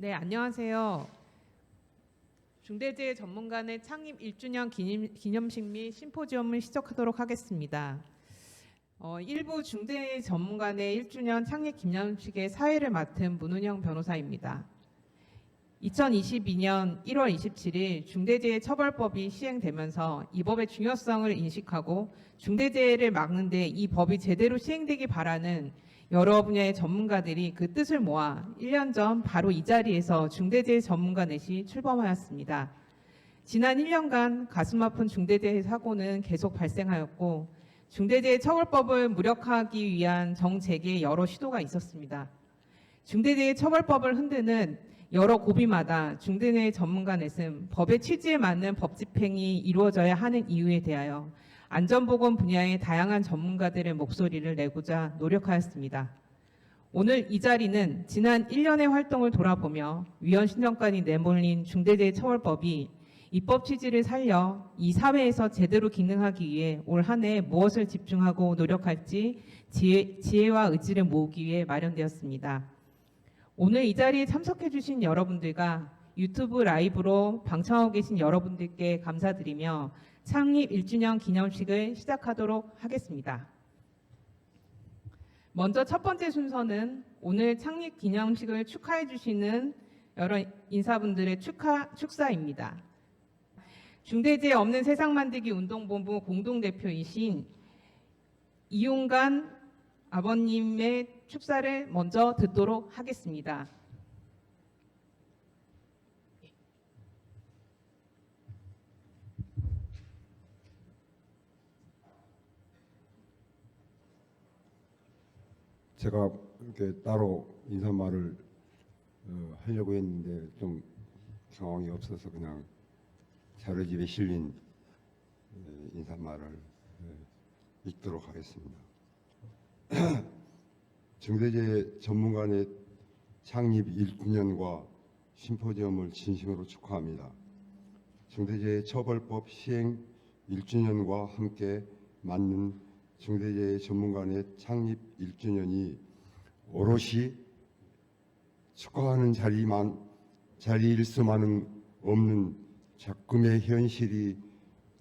네, 안녕하세요. 중대재해 전문가의 창립 1주년 기념식 및 심포지엄을 시작하도록 하겠습니다. 일부 중대재해 전문가의 1주년 창립 기념식의 사회를 맡은 문은영 변호사입니다. 2022년 1월 27일 중대재해처벌법이 시행되면서 이 법의 중요성을 인식하고 중대재해를 막는 데 이 법이 제대로 시행되기 바라는 여러 분야의 전문가들이 그 뜻을 모아 1년 전 바로 이 자리에서 중대재해 전문가 넷이 출범하였습니다. 지난 1년간 가슴 아픈 중대재해 사고는 계속 발생하였고 중대재해처벌법을 무력화하기 위한 정재개의 여러 시도가 있었습니다. 중대재해처벌법을 흔드는 여러 고비마다 중대재해 전문가 넷은 법의 취지에 맞는 법 집행이 이루어져야 하는 이유에 대하여 안전보건 분야의 다양한 전문가들의 목소리를 내고자 노력하였습니다. 오늘 이 자리는 지난 1년의 활동을 돌아보며 위원 신정관이 내몰린 중대재해처벌법이 입법 취지를 살려 이 사회에서 제대로 기능하기 위해 올 한 해 무엇을 집중하고 노력할지 지혜와 의지를 모으기 위해 마련되었습니다. 오늘 이 자리에 참석해 주신 여러분들과 유튜브 라이브로 방청하고 계신 여러분들께 감사드리며 창립 1주년 기념식을 시작하도록 하겠습니다. 먼저 첫 번째 순서는 오늘 창립 기념식을 축하해 주시는 여러 인사분들의 축사입니다. 중대재해 없는 세상 만들기 운동본부 공동대표이신 이용관 아버님의 축사를 먼저 듣도록 하겠습니다. 제가 이렇게 따로 인사말을 하려고 했는데 좀 상황이 없어서 그냥 자료집에 실린 인사말을 읽도록 하겠습니다. 중대재해 전문가의 창립 1주년과 심포지엄을 진심으로 축하합니다. 중대재해 처벌법 시행 1주년과 함께 맞는 중대재해 전문가의 창립 1주년이 오롯이 축하하는 자리일 수만은 없는 작금의 현실이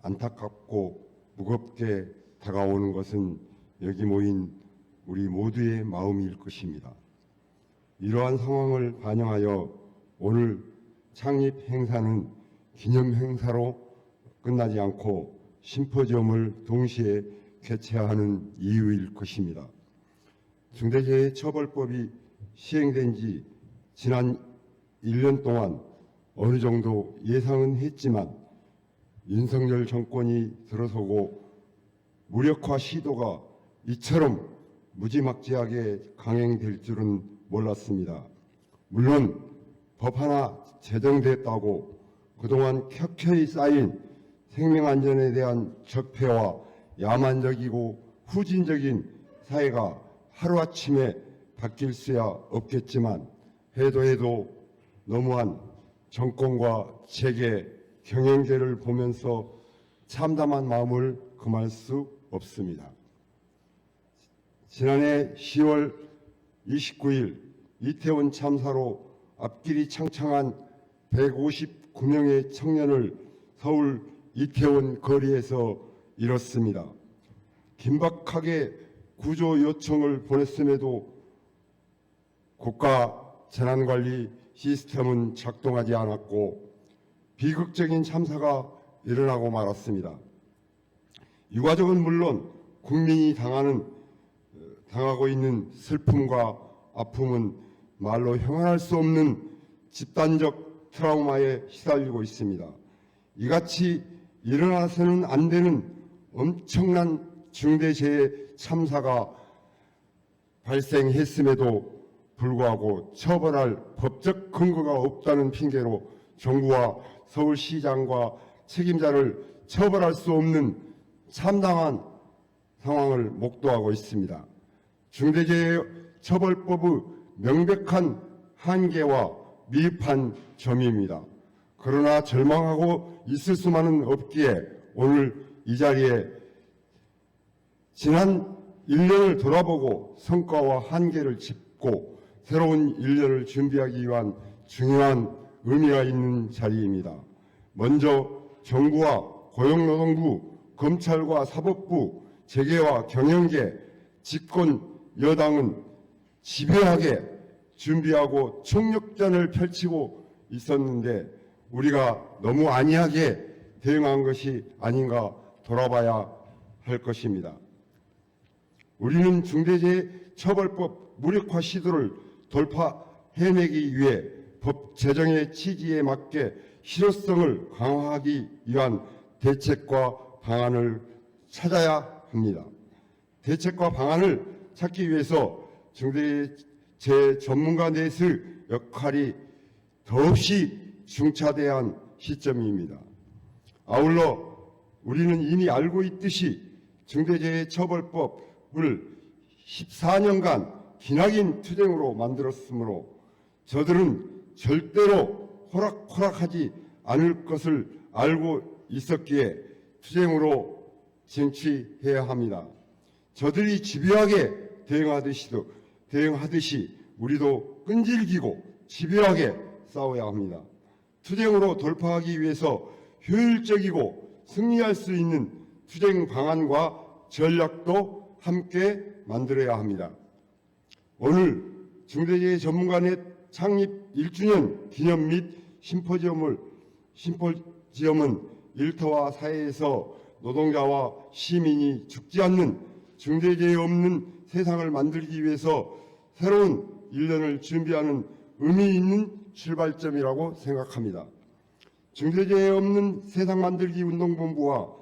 안타깝고 무겁게 다가오는 것은 여기 모인 우리 모두의 마음일 것입니다. 이러한 상황을 반영하여 오늘 창립 행사는 기념 행사로 끝나지 않고 심포지엄을 동시에 개최하는 이유일 것입니다. 중대재해처벌법이 시행된 지 지난 1년 동안 어느 정도 예상은 했지만 윤석열 정권이 들어서고 무력화 시도가 이처럼 무지막지하게 강행될 줄은 몰랐습니다. 물론 법 하나 제정됐다고 그동안 켜켜이 쌓인 생명안전에 대한 적폐와 야만적이고 후진적인 사회가 하루아침에 바뀔 수야 없겠지만 해도 너무한 정권과 재계, 경영계를 보면서 참담한 마음을 금할 수 없습니다. 지난해 10월 29일 이태원 참사로 앞길이 창창한 159명의 청년을 서울 이태원 거리에서 잃었습니다. 긴박하게 구조 요청을 보냈음에도 국가 재난관리 시스템은 작동하지 않았고 비극적인 참사가 일어나고 말았습니다. 유가족은 물론 국민이 당하고 있는 슬픔과 아픔은 말로 형언할 수 없는 집단적 트라우마에 시달리고 있습니다. 이같이 일어나서는 안 되는 엄청난 중대재해 참사가 발생했음에도 불구하고 처벌할 법적 근거가 없다는 핑계로 정부와 서울시장과 책임자를 처벌할 수 없는 참담한 상황을 목도하고 있습니다. 중대재해처벌법의 명백한 한계와 미흡한 점입니다. 그러나 절망하고 있을 수만은 없기에 오늘 이 자리에 지난 1년을 돌아보고 성과와 한계를 짚고 새로운 1년을 준비하기 위한 중요한 의미가 있는 자리입니다. 먼저 정부와 고용노동부, 검찰과 사법부, 재계와 경영계, 집권 여당은 집요하게 준비하고 총력전을 펼치고 있었는데 우리가 너무 안이하게 대응한 것이 아닌가 돌아봐야 할 것입니다. 우리는 중대재해처벌법 무력화 시도를 돌파해내기 위해 법 제정의 취지에 맞게 실효성을 강화하기 위한 대책과 방안을 찾아야 합니다. 대책과 방안을 찾기 위해서 중대재해 전문가 넷의 역할이 더없이 중차대해야 한 시점입니다. 아울러 우리는 이미 알고 있듯이 중대재해처벌법을 14년간 기나긴 투쟁으로 만들었으므로 저들은 절대로 호락호락하지 않을 것을 알고 있었기에 투쟁으로 쟁취해야 합니다. 저들이 집요하게 대응하듯이 우리도 끈질기고 집요하게 싸워야 합니다. 투쟁으로 돌파하기 위해서 효율적이고 승리할 수 있는 투쟁 방안과 전략도 함께 만들어야 합니다. 오늘 중대재해 전문가넷 창립 1주년 기념 및 심포지엄은 일터와 사회에서 노동자와 시민이 죽지 않는 중대재해 없는 세상을 만들기 위해서 새로운 1년을 준비하는 의미 있는 출발점이라고 생각합니다. 중대재해 없는 세상 만들기 운동본부와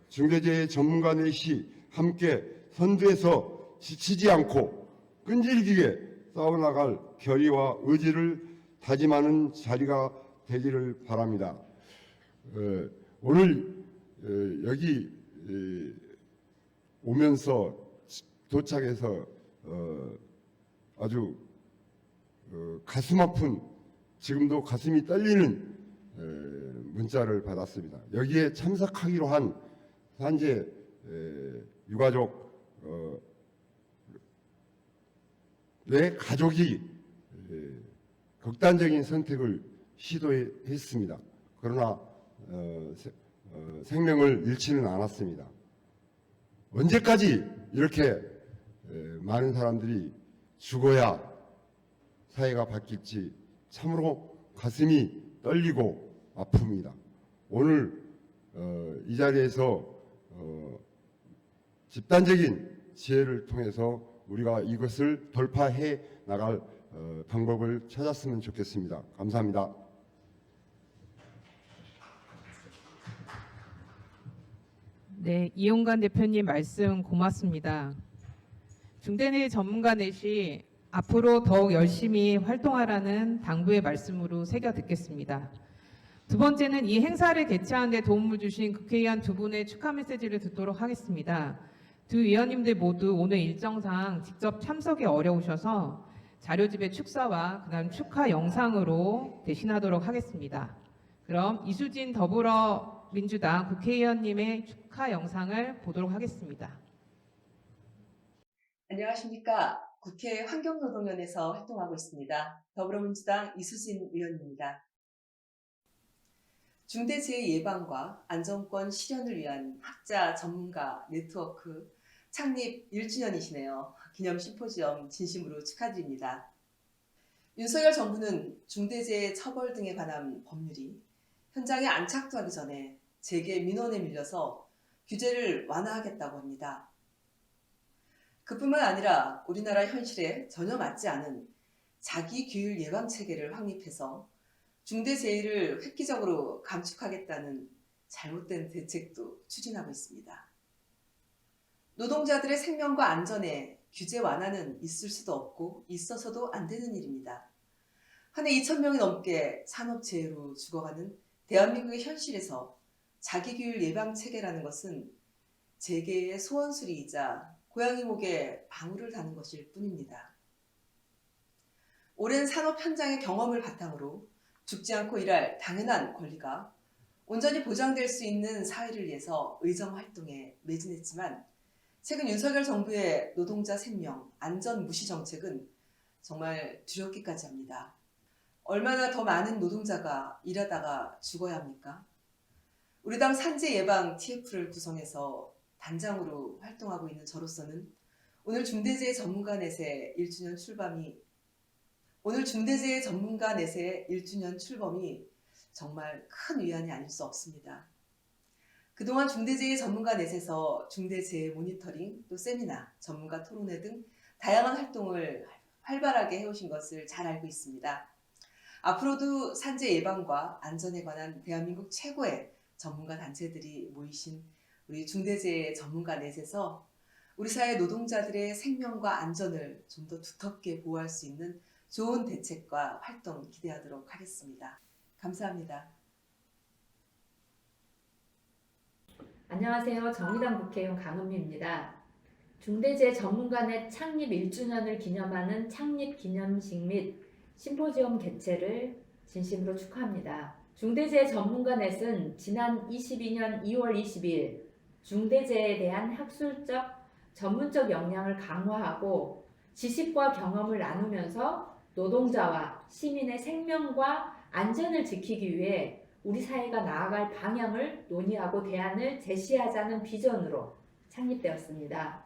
중대재해 전문가 넷이 함께 선두에서 지치지 않고 끈질기게 싸워나갈 결의와 의지를 다짐하는 자리가 되기를 바랍니다. 오늘 여기 오면서 도착해서 아주 가슴 아픈, 지금도 가슴이 떨리는 문자를 받았습니다. 여기에 참석하기로 한 산재 유가족 내 가족이 극단적인 선택을 시도했습니다. 그러나 생명을 잃지는 않았습니다. 언제까지 이렇게 많은 사람들이 죽어야 사회가 바뀔지 참으로 가슴이 떨리고 아픕니다. 오늘 이 자리에서 집단적인 지혜를 통해서 우리가 이것을 돌파해 나갈 방법을 찾았으면 좋겠습니다. 감사합니다. 네, 이용관 대표님 말씀 고맙습니다. 중대재해 전문가 넷이 앞으로 더욱 열심히 활동하라는 당부의 말씀으로 새겨 듣겠습니다. 두 번째는 이 행사를 개최하는 데 도움을 주신 국회의원 두 분의 축하 메시지를 듣도록 하겠습니다. 두 위원님들 모두 오늘 일정상 직접 참석이 어려우셔서 자료집의 축사와 그다음 축하 영상으로 대신하도록 하겠습니다. 그럼 이수진 더불어민주당 국회의원님의 축하 영상을 보도록 하겠습니다. 안녕하십니까. 국회 환경노동위원회에서 활동하고 있습니다. 더불어민주당 이수진 의원입니다. 중대재해 예방과 안정권 실현을 위한 학자 전문가 네트워크 창립 1주년이시네요. 기념 심포지엄 진심으로 축하드립니다. 윤석열 정부는 중대재해 처벌 등에 관한 법률이 현장에 안착하기 전에 재계 민원에 밀려서 규제를 완화하겠다고 합니다. 그뿐만 아니라 우리나라 현실에 전혀 맞지 않은 자기규율 예방 체계를 확립해서 중대재해를 획기적으로 감축하겠다는 잘못된 대책도 추진하고 있습니다. 노동자들의 생명과 안전에 규제 완화는 있을 수도 없고 있어서도 안 되는 일입니다. 한 해 2,000명이 넘게 산업재해로 죽어가는 대한민국의 현실에서 자기규율 예방 체계라는 것은 재계의 소원수리이자 고양이 목에 방울을 다는 것일 뿐입니다. 오랜 산업 현장의 경험을 바탕으로 죽지 않고 일할 당연한 권리가 온전히 보장될 수 있는 사회를 위해서 의정활동에 매진했지만 최근 윤석열 정부의 노동자 생명, 안전 무시 정책은 정말 두렵기까지 합니다. 얼마나 더 많은 노동자가 일하다가 죽어야 합니까? 우리 당 산재 예방 TF를 구성해서 단장으로 활동하고 있는 저로서는 오늘 중대재해 전문가 넷의 1주년 출범이 정말 큰 위안이 아닐 수 없습니다. 그동안 중대재해 전문가 넷에서 중대재해 모니터링, 또 세미나, 전문가 토론회 등 다양한 활동을 활발하게 해오신 것을 잘 알고 있습니다. 앞으로도 산재 예방과 안전에 관한 대한민국 최고의 전문가 단체들이 모이신 우리 중대재해 전문가 넷에서 우리 사회 노동자들의 생명과 안전을 좀 더 두텁게 보호할 수 있는 좋은 대책과 활동 기대하도록 하겠습니다. 감사합니다. 안녕하세요. 정의당 국회의원 강은미입니다. 중대재해 전문가넷 창립 1주년을 기념하는 창립 기념식 및 심포지엄 개최를 진심으로 축하합니다. 중대재해 전문가넷은 지난 22년 2월 22일 중대재해에 대한 학술적, 전문적 역량을 강화하고 지식과 경험을 나누면서 노동자와 시민의 생명과 안전을 지키기 위해 우리 사회가 나아갈 방향을 논의하고 대안을 제시하자는 비전으로 창립되었습니다.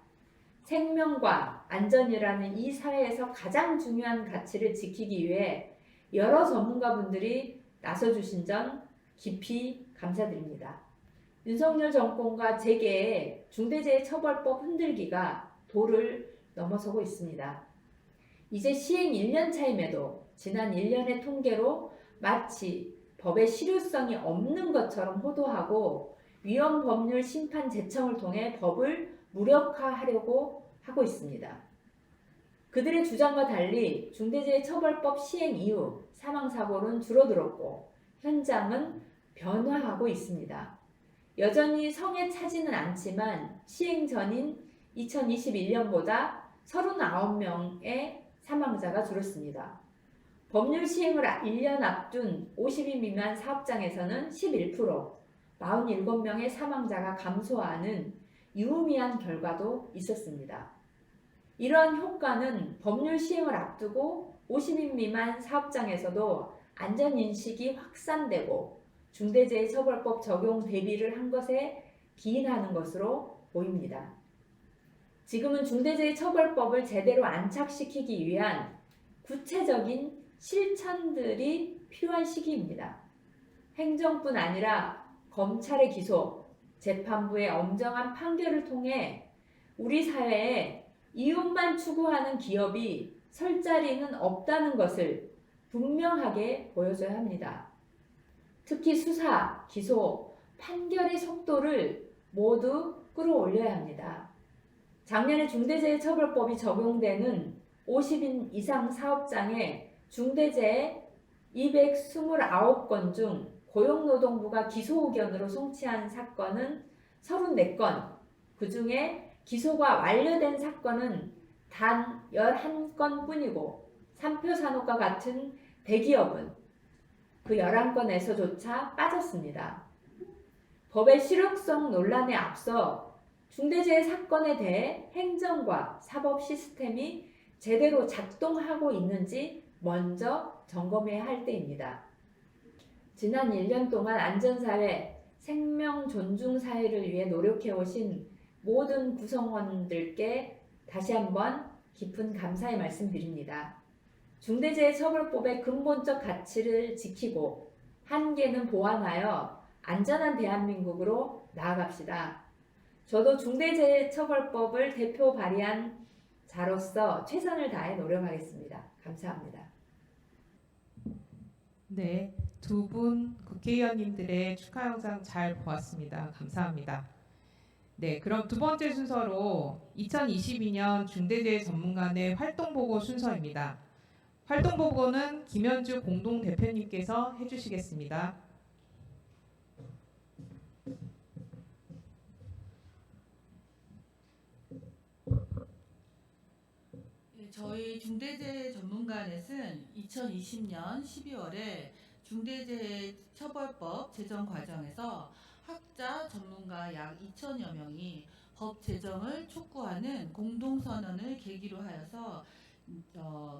생명과 안전이라는 이 사회에서 가장 중요한 가치를 지키기 위해 여러 전문가분들이 나서주신 점 깊이 감사드립니다. 윤석열 정권과 재계의 중대재해처벌법 흔들기가 도를 넘어서고 있습니다. 이제 시행 1년 차임에도 지난 1년의 통계로 마치 법의 실효성이 없는 것처럼 호도하고 위헌 법률 심판 제청을 통해 법을 무력화하려고 하고 있습니다. 그들의 주장과 달리 중대재해처벌법 시행 이후 사망사고는 줄어들었고 현장은 변화하고 있습니다. 여전히 성에 차지는 않지만 시행 전인 2021년보다 39명의 사망자가 줄었습니다. 법률 시행을 1년 앞둔 50인 미만 사업장에서는 11%, 47명의 사망자가 감소하는 유의미한 결과도 있었습니다. 이러한 효과는 법률 시행을 앞두고 50인 미만 사업장에서도 안전인식이 확산되고 중대재해처벌법 적용 대비를 한 것에 기인하는 것으로 보입니다. 지금은 중대재해처벌법을 제대로 안착시키기 위한 구체적인 실천들이 필요한 시기입니다. 행정뿐 아니라 검찰의 기소, 재판부의 엄정한 판결을 통해 우리 사회에 이윤만 추구하는 기업이 설 자리는 없다는 것을 분명하게 보여줘야 합니다. 특히 수사, 기소, 판결의 속도를 모두 끌어올려야 합니다. 작년에 중대재해처벌법이 적용되는 50인 이상 사업장에 중대재해 229건 중 고용노동부가 기소 의견으로 송치한 사건은 34건, 그 중에 기소가 완료된 사건은 단 11건 뿐이고 삼표산업과 같은 대기업은 그 11건에서조차 빠졌습니다. 법의 실효성 논란에 앞서 중대재해 사건에 대해 행정과 사법 시스템이 제대로 작동하고 있는지 먼저 점검해야 할 때입니다. 지난 1년 동안 안전사회, 생명 존중 사회를 위해 노력해오신 모든 구성원들께 다시 한번 깊은 감사의 말씀드립니다. 중대재해처벌법의 근본적 가치를 지키고 한계는 보완하여 안전한 대한민국으로 나아갑시다. 저도 중대재해처벌법을 대표 발의한 자로서 최선을 다해 노력하겠습니다. 감사합니다. 네, 두 분 국회의원님들의 축하 영상 잘 보았습니다. 감사합니다. 네, 그럼 두 번째 순서로 2022년 중대재해 전문가의 활동보고 순서입니다. 활동보고는 김현주 공동대표님께서 해주시겠습니다. 저희 중대재해 전문가넷은 2020년 12월에 중대재해처벌법 제정 과정에서 학자, 전문가 약 2,000여 명이 법 제정을 촉구하는 공동선언을 계기로 하여서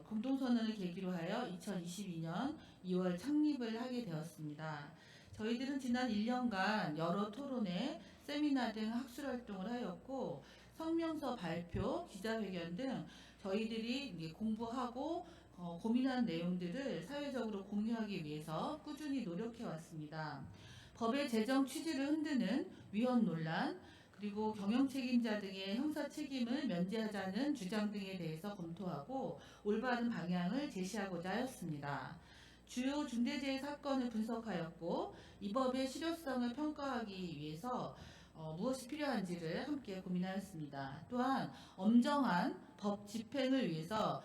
공동선언을 계기로 하여 2022년 2월 창립을 하게 되었습니다. 저희들은 지난 1년간 여러 토론회, 세미나 등 학술활동을 하였고 성명서 발표, 기자회견 등 저희들이 이제 공부하고 고민한 내용들을 사회적으로 공유하기 위해서 꾸준히 노력해 왔습니다. 법의 제정 취지를 흔드는 위헌 논란, 그리고 경영 책임자 등의 형사 책임을 면제하자는 주장 등에 대해서 검토하고 올바른 방향을 제시하고자 하였습니다. 주요 중대재해 사건을 분석하였고 이 법의 실효성을 평가하기 위해서 무엇이 필요한지를 함께 고민하였습니다. 또한 엄정한 법 집행을 위해서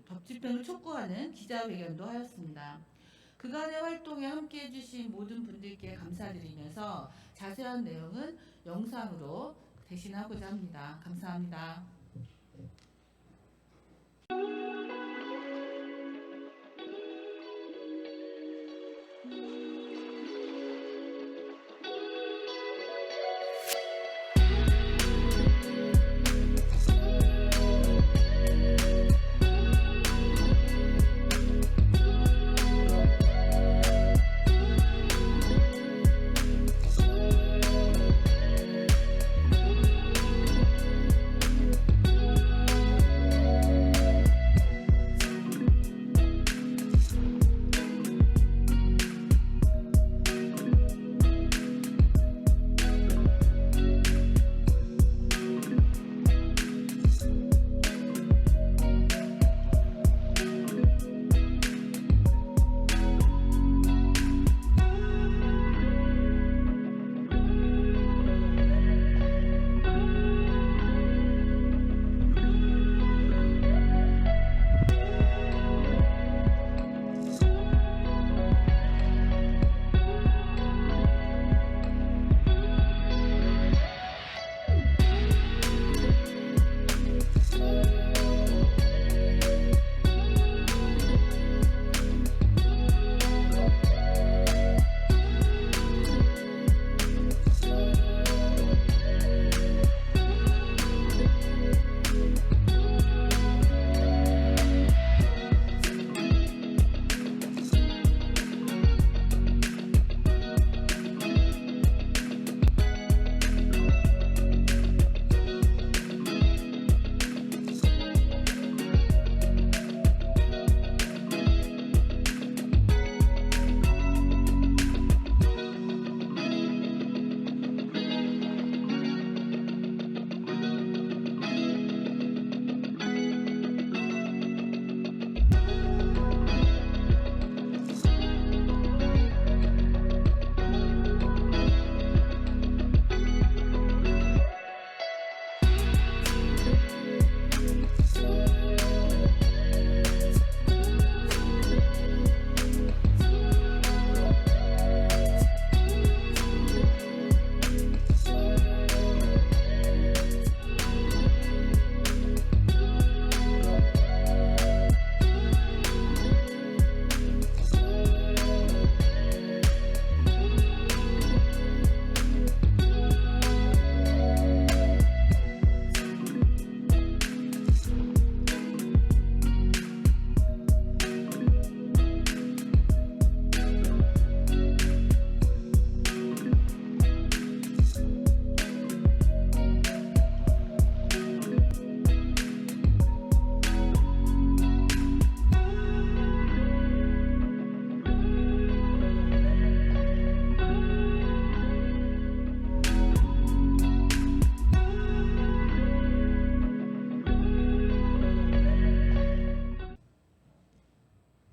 법 집행을 촉구하는 기자회견도 하였습니다. 그간의 활동에 함께해 주신 모든 분들께 감사드리면서 자세한 내용은 영상으로 대신하고자 합니다. 감사합니다.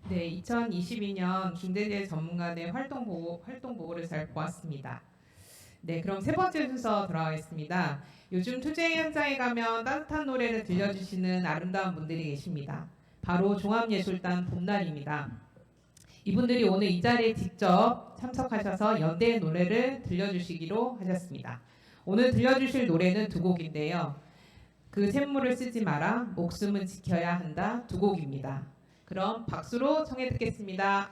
네, 2022년 중대재해 전문가의 활동 보고를 잘 보았습니다. 네, 그럼 세 번째 순서 들어가겠습니다. 요즘 투쟁 현장에 가면 따뜻한 노래를 들려주시는 아름다운 분들이 계십니다. 바로 종합예술단 봄날입니다. 이분들이 오늘 이 자리에 직접 참석하셔서 연대의 노래를 들려주시기로 하셨습니다. 오늘 들려주실 노래는 두 곡인데요. 그 샘물을 쓰지 마라, 목숨은 지켜야 한다 두 곡입니다. 그럼 박수로 청해 듣겠습니다.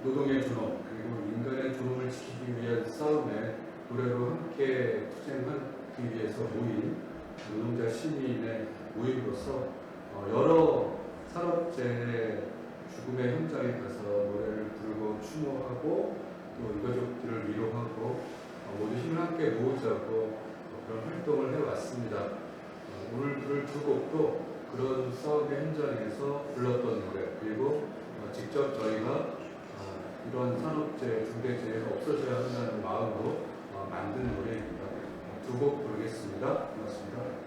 노동의 존엄 그리고 인간의 존엄을 지키기 위한 싸움에 노래로 함께 투쟁하기 위해서 모인 노동자 시민의 모임으로서 여러 산업재해 죽음의 현장에 가서 노래를 부르고 추모하고 또 유가족들을 위로하고 모두 힘을 함께 모으자고 그런 활동을 해왔습니다. 오늘 들을 두 곡도 그런 싸움의 현장에서 불렀던 노래 그리고 직접 저희가 이런 산업재해, 중대재해가 없어져야 한다는 마음으로 만든 노래입니다. 두 곡 부르겠습니다. 고맙습니다.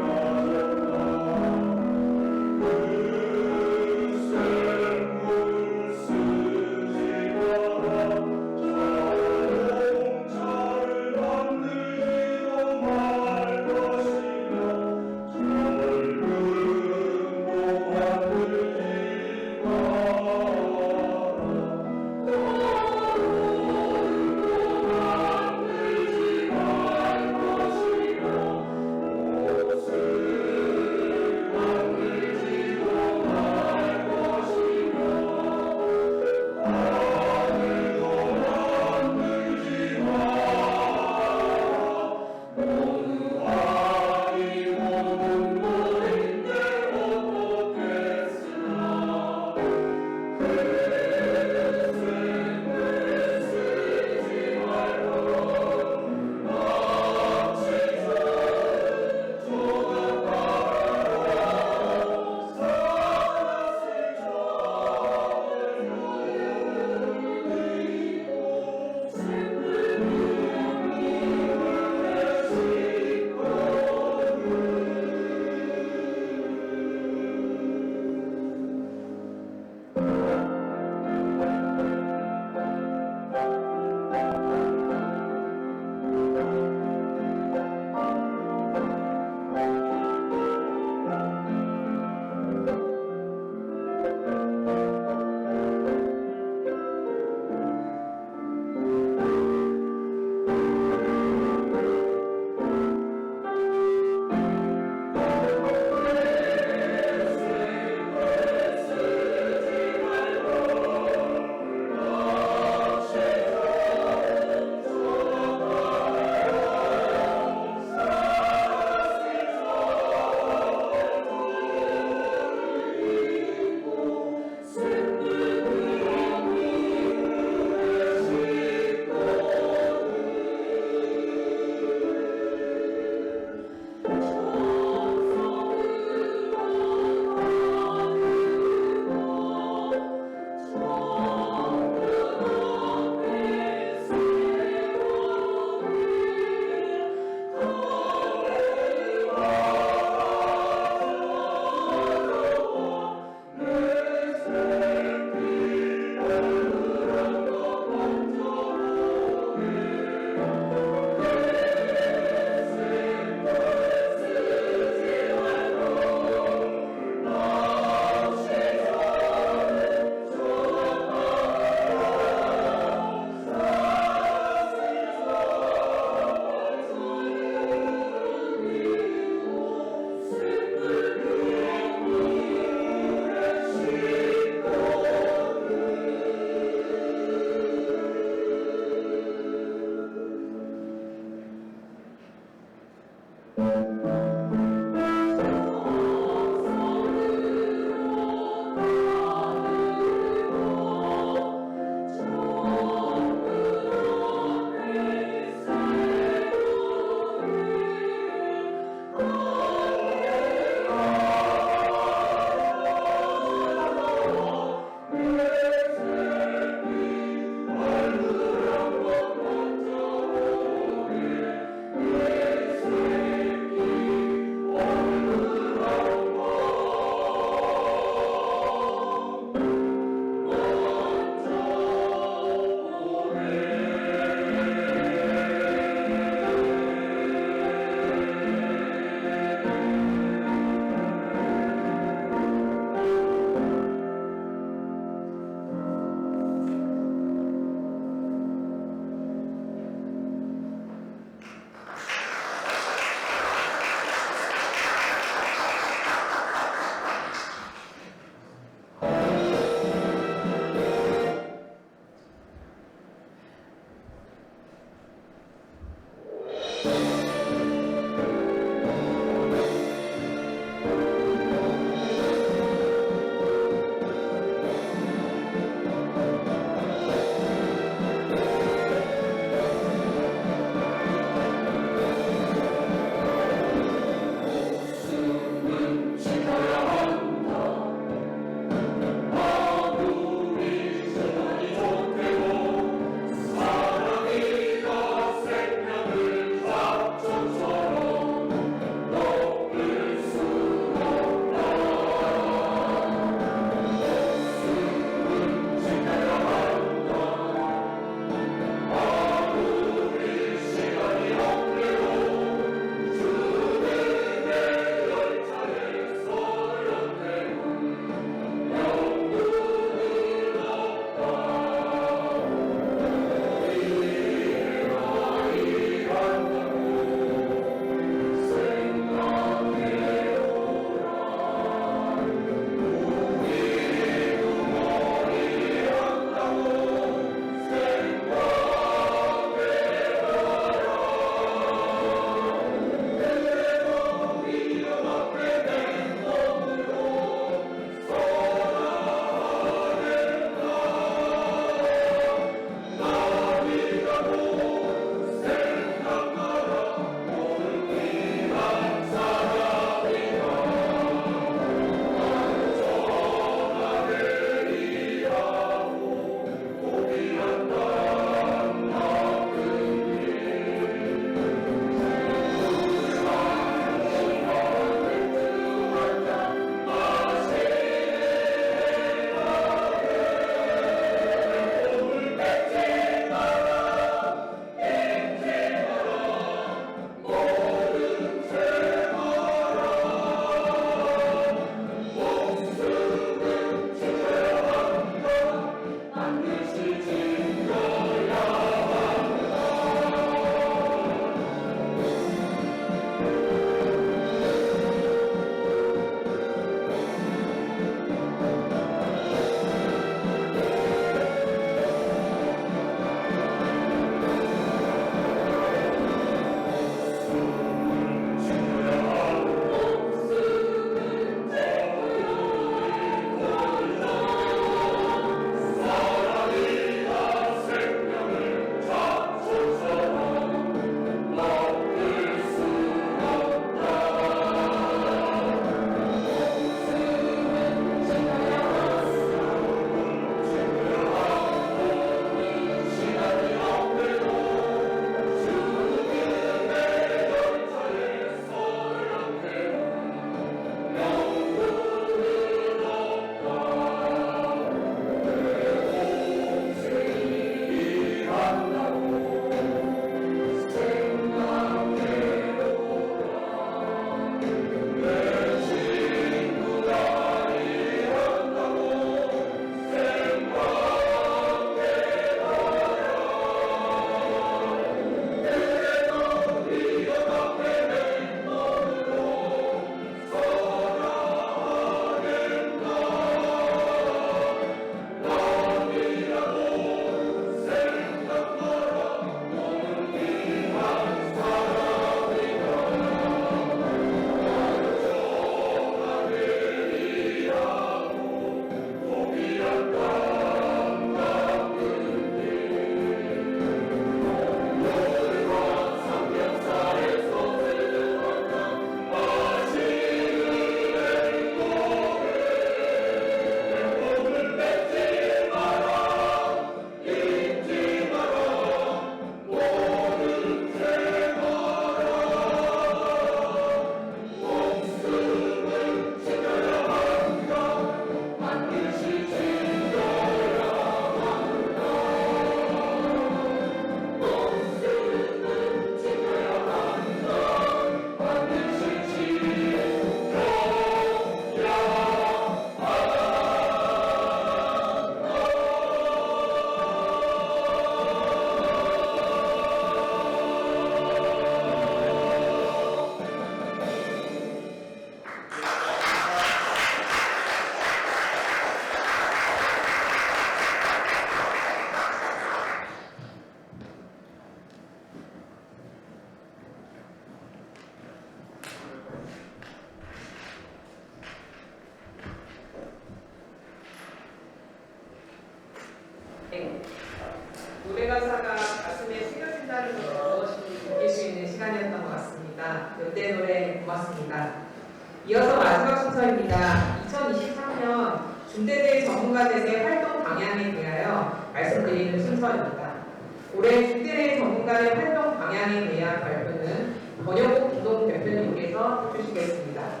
제가 2023년 중대재해 전문가들의 활동 방향에 대하여 말씀드리는 순서입니다. 올해 중대재해 전문가의 활동 방향에 대한 발표는 번영국 기동 대표님께서 해주시겠습니다.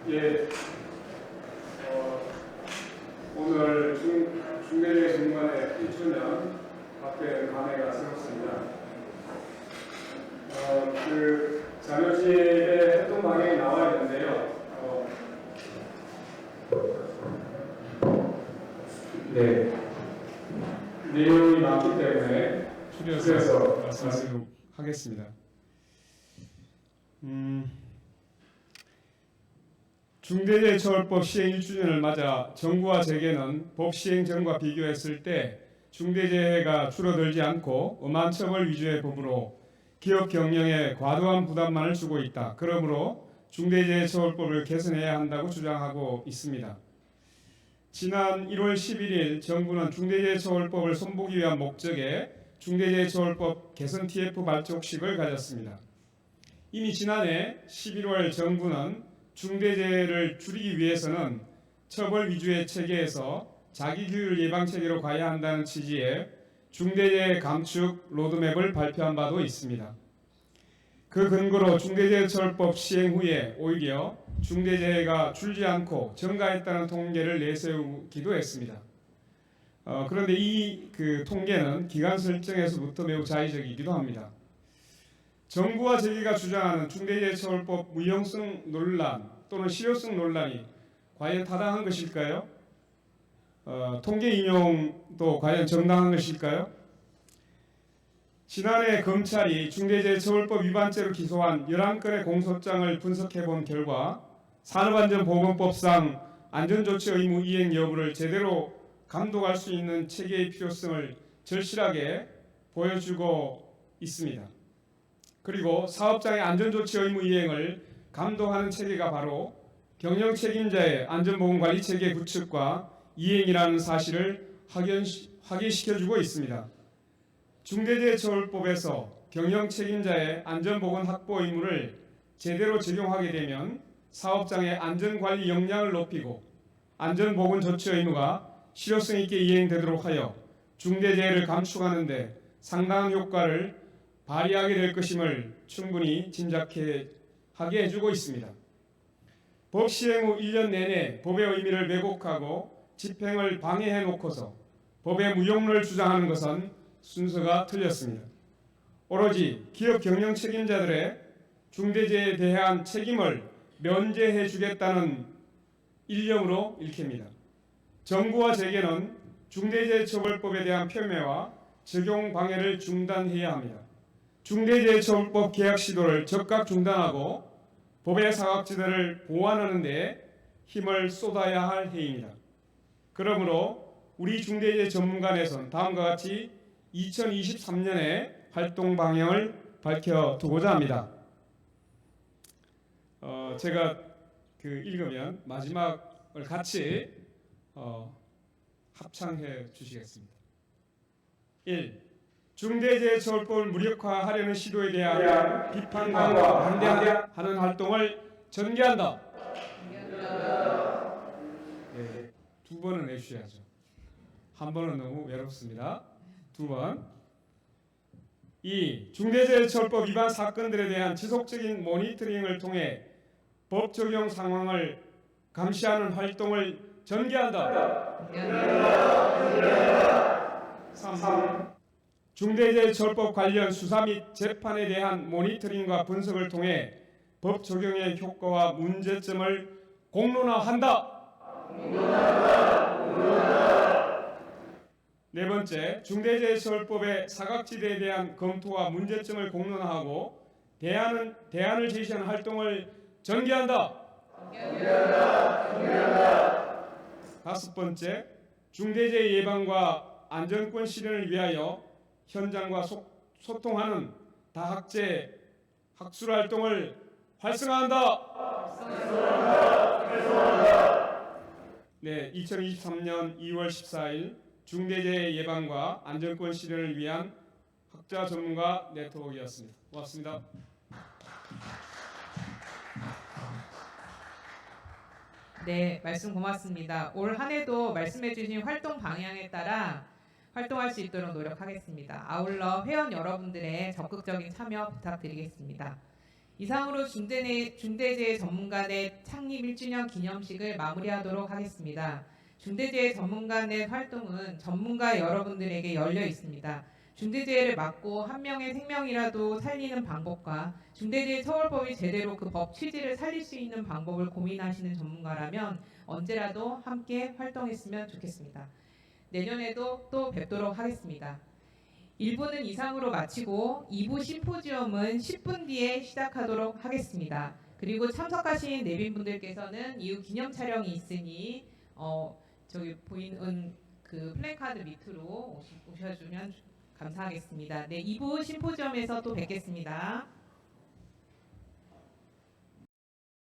예, 오늘 중대재해 전문가의 1주년 앞에 감회가 새롭습니다. 자료집에 활동 방향이 나와 있는데요. 네, 내용이 많기 때문에 줄여서 말씀하겠습니다. 중대재해처벌법 시행 1주년을 맞아 정부와 재계는 법 시행 전과 비교했을 때 중대재해가 줄어들지 않고 엄한 처벌 위주의 법으로 기업 경영에 과도한 부담만을 주고 있다. 그러므로 중대재해처벌법을 개선해야 한다고 주장하고 있습니다. 지난 1월 11일 정부는 중대재해처벌법을 손보기 위한 목적에 중대재해처벌법 개선 TF 발족식을 가졌습니다. 이미 지난해 11월 정부는 중대재해를 줄이기 위해서는 처벌 위주의 체계에서 자기규율 예방 체계로 가야 한다는 취지의 중대재해 감축 로드맵을 발표한 바도 있습니다. 그 근거로 중대재해처벌법 시행 후에 오히려 중대재해가 줄지 않고 증가했다는 통계를 내세우기도 했습니다. 그런데 이 통계는 기간 설정에서부터 매우 자의적이기도 합니다. 정부와 재계가 주장하는 중대재해처벌법 무용성 논란 또는 실효성 논란이 과연 타당한 것일까요? 통계 인용도 과연 정당한 것일까요? 지난해 검찰이 중대재해처벌법 위반죄로 기소한 11건의 공소장을 분석해본 결과 산업안전보건법상 안전조치 의무 이행 여부를 제대로 감독할 수 있는 체계의 필요성을 절실하게 보여주고 있습니다. 그리고 사업장의 안전조치 의무 이행을 감독하는 체계가 바로 경영책임자의 안전보건관리체계 구축과 이행이라는 사실을 확인시켜주고 있습니다. 중대재해처벌법에서 경영책임자의 안전보건 확보 의무를 제대로 적용하게 되면 사업장의 안전관리 역량을 높이고 안전보건 조치 의무가 실효성 있게 이행되도록 하여 중대재해를 감축하는 데 상당한 효과를 발휘하게 될 것임을 충분히 짐작하게 해주고 있습니다. 법 시행 후 1년 내내 법의 의미를 왜곡하고 집행을 방해해 놓고서 법의 무용론을 주장하는 것은 순서가 틀렸습니다. 오로지 기업 경영 책임자들의 중대재해에 대한 책임을 면제해 주겠다는 일념으로 읽힙니다. 정부와 재계는 중대재해처벌법에 대한 폄훼와 적용 방해를 중단해야 합니다. 중대재해처벌법 개혁 시도를 즉각 중단하고 법의 사각지대를 보완하는 데 힘을 쏟아야 할 해입니다. 그러므로 우리 중대재해 전문가에서는 다음과 같이 2023년의 활동 방향을 밝혀두고자 합니다. 제가 읽으면 마지막을 같이 합창해 주시겠습니다. 1. 중대재해처벌법을 무력화하려는 시도에 대한 비판과 반대하는 활동을 전개한다. 네, 2번은 해주셔야죠. 한 번은 너무 외롭습니다. 2번. 2. 중대재해처벌법 위반 사건들에 대한 지속적인 모니터링을 통해 법 적용 상황을 감시하는 활동을 전개한다. 3. 중대재해처벌법 관련 수사 및 재판에 대한 모니터링과 분석을 통해 법 적용의 효과와 문제점을 공론화한다. 4번째, 중대재해처벌법의 사각지대에 대한 검토와 문제점을 공론화하고 대안을 제시하는 활동을 전개한다. 5번째, 중대재해 예방과 안전권 실현을 위하여 현장과 소통하는 다학제 학술 활동을 활성화한다. 네, 2023년 2월 14일 중대재해 예방과 안전권 실현을 위한 학자 전문가 네트워크였습니다. 고맙습니다. 네, 말씀 고맙습니다. 올 한 해도 말씀해주신 활동 방향에 따라 활동할 수 있도록 노력하겠습니다. 아울러 회원 여러분들의 적극적인 참여 부탁드리겠습니다. 이상으로 중대재해 전문가대 창립 1주년 기념식을 마무리하도록 하겠습니다. 중대재해 전문가대 활동은 전문가 여러분들에게 열려 있습니다. 중대재해를 막고 한 명의 생명이라도 살리는 방법과 중대재해처벌법이 제대로 그 법 취지를 살릴 수 있는 방법을 고민하시는 전문가라면 언제라도 함께 활동했으면 좋겠습니다. 내년에도 또 뵙도록 하겠습니다. 1부는 이상으로 마치고 2부 심포지엄은 10분 뒤에 시작하도록 하겠습니다. 그리고 참석하신 내빈분들께서는 이후 기념 촬영이 있으니 저기 보이는 그 플래카드 밑으로 오셔주면 감사하겠습니다. 네, 2부 심포지엄에서 또 뵙겠습니다.